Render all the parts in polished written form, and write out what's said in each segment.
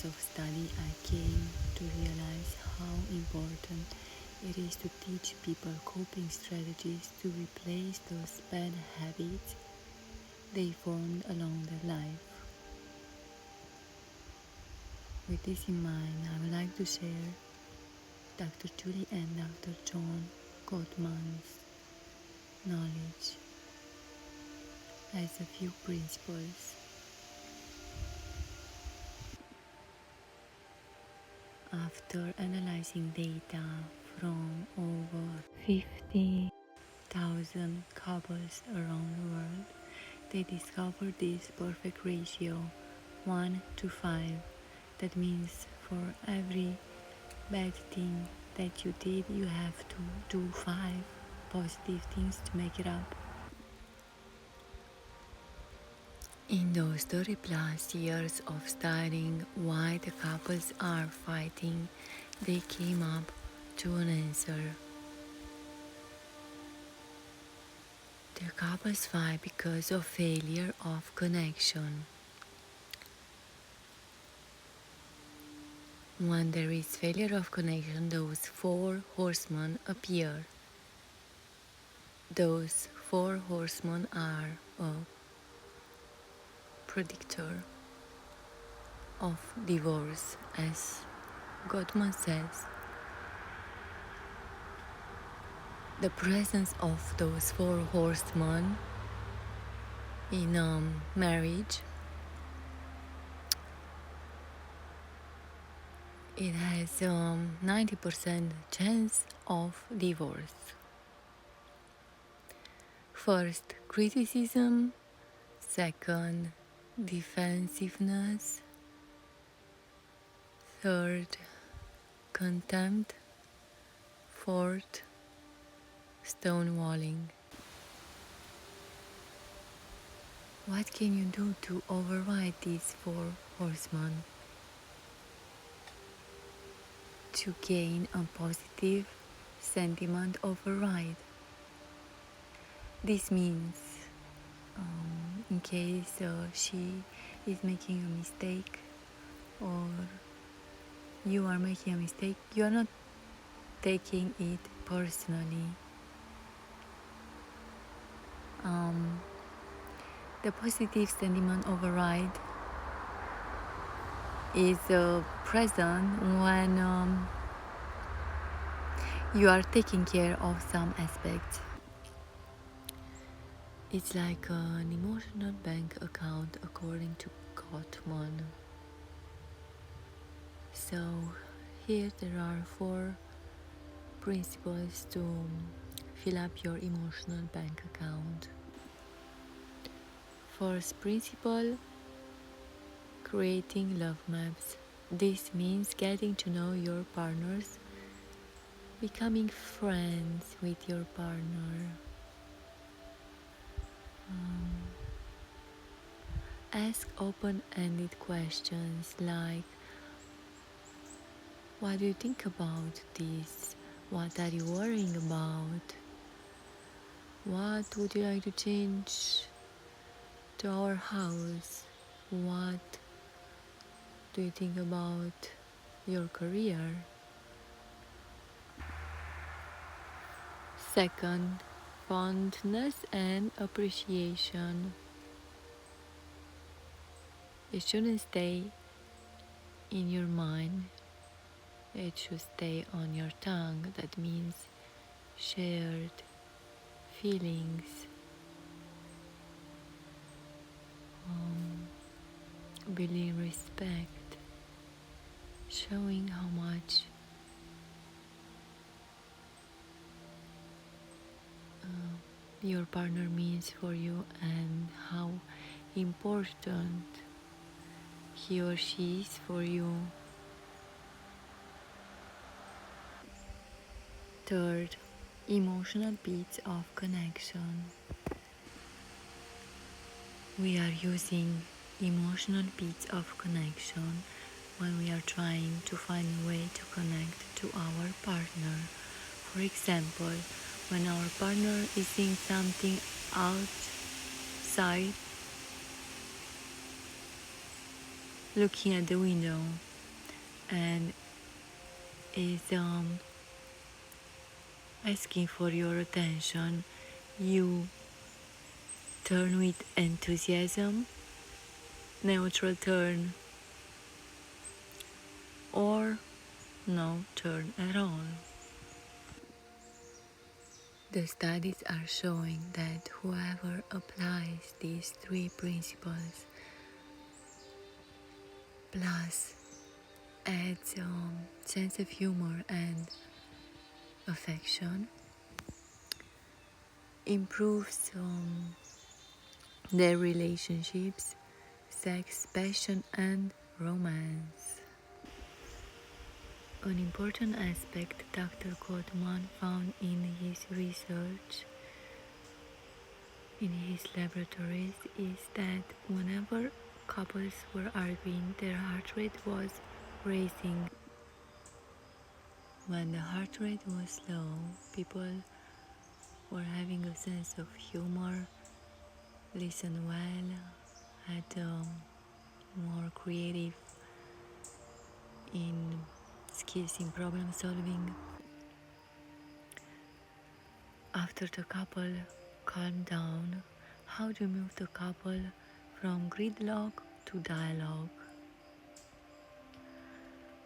years of study, I came to realize how important it is to teach people coping strategies to replace those bad habits they formed along their life. With this in mind, I would like to share Dr. Julie and Dr. John Gottman's knowledge as a few principles. After analyzing data from over 50,000 couples around the world, they discovered this perfect ratio 1:5. That means for every bad thing that you did, you have to do 5 positive things to make it up. In those 30 plus years of studying why the couples are fighting, they came up to an answer. The couples fight because of failure of connection. When there is failure of connection, those 4 horsemen appear. Those 4 horsemen are a predictor of divorce, as Gottmans says. The presence of those 4 horsemen in a marriage, it has a 90% chance of divorce. First, criticism. Second, defensiveness. Third, contempt. Fourth, stonewalling. What can you do to override these 4 horsemen? To gain a positive sentiment override. This means, in case she is making a mistake or you are making a mistake, you are not taking it personally. The positive sentiment override is present when you are taking care of some aspects. It's like an emotional bank account according to Gottman. So here there are 4 principles to fill up your emotional bank account. First principle, creating love maps. This means getting to know your partners, becoming friends with your partner. Ask open-ended questions like, what do you think about this? What are you worrying about? What would you like to change to our house? What do you think about your career? Second, fondness and appreciation. It shouldn't stay in your mind. It should stay on your tongue. That means shared feelings, building respect, showing how much your partner means for you and how important he or she is for you. Third, emotional beats of connection. We are using emotional beats of connection when we are trying to find a way to connect to our partner. For example, when our partner is seeing something outside, looking at the window, and is asking for your attention, you turn with enthusiasm, neutral turn, or no turn at all. The studies are showing that whoever applies these three principles plus adds sense of humor and affection improves their relationships, sex, passion, and romance. An important aspect Dr. Gottman found in his research in his laboratories is that whenever couples were arguing, their heart rate was racing. When the heart rate was low, people were having a sense of humor, listened well, had more creative in skills in problem solving. After the couple calmed down, how to move the couple from gridlock to dialogue?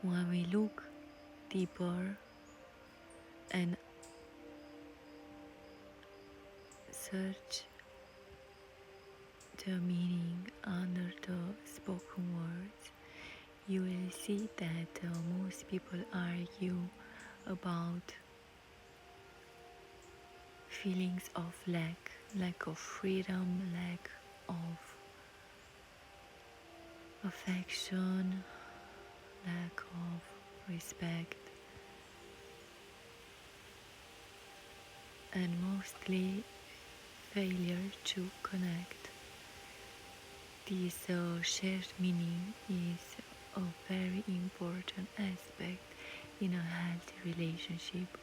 When we look deeper and search the meaning under the spoken words, you will see that most people argue about feelings of lack of freedom, lack of affection, lack of respect, and mostly failure to connect. This shared meaning is a very important aspect in a healthy relationship.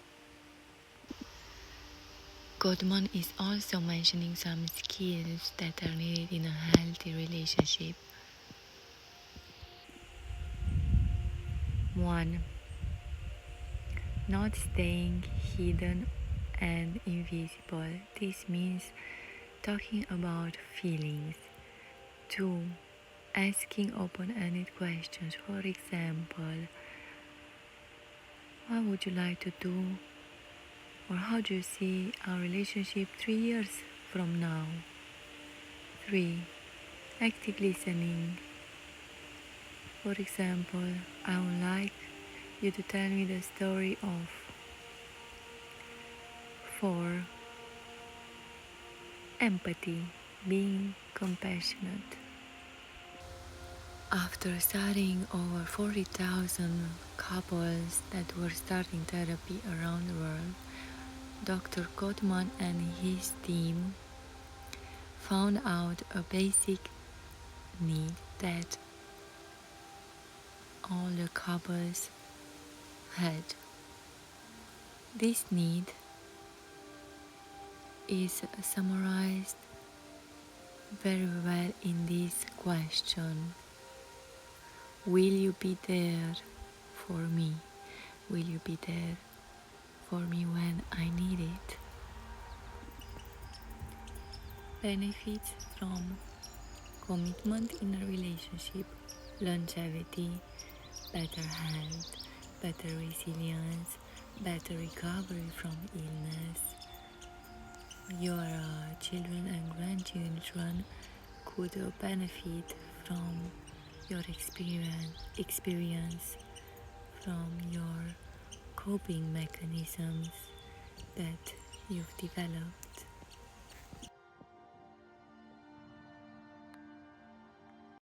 Gottman is also mentioning some skills that are needed in a healthy relationship. 1. Not staying hidden and invisible. This means talking about feelings. 2. Asking open-ended questions. For example, what would you like to do? Or how do you see our relationship 3 years from now? 3. Active listening. For example, I would like you to tell me the story of. 4. Empathy, being compassionate. After studying over 40,000 couples that were starting therapy around the world, Dr. Gottman and his team found out a basic need that all the couples had. This need is summarized very well in this question. Will you be there for me? Will you be there for me when I need it? Benefits from commitment in a relationship: longevity, better health, better resilience, better recovery from illness. Your children and grandchildren could benefit from your experience from your coping mechanisms that you've developed.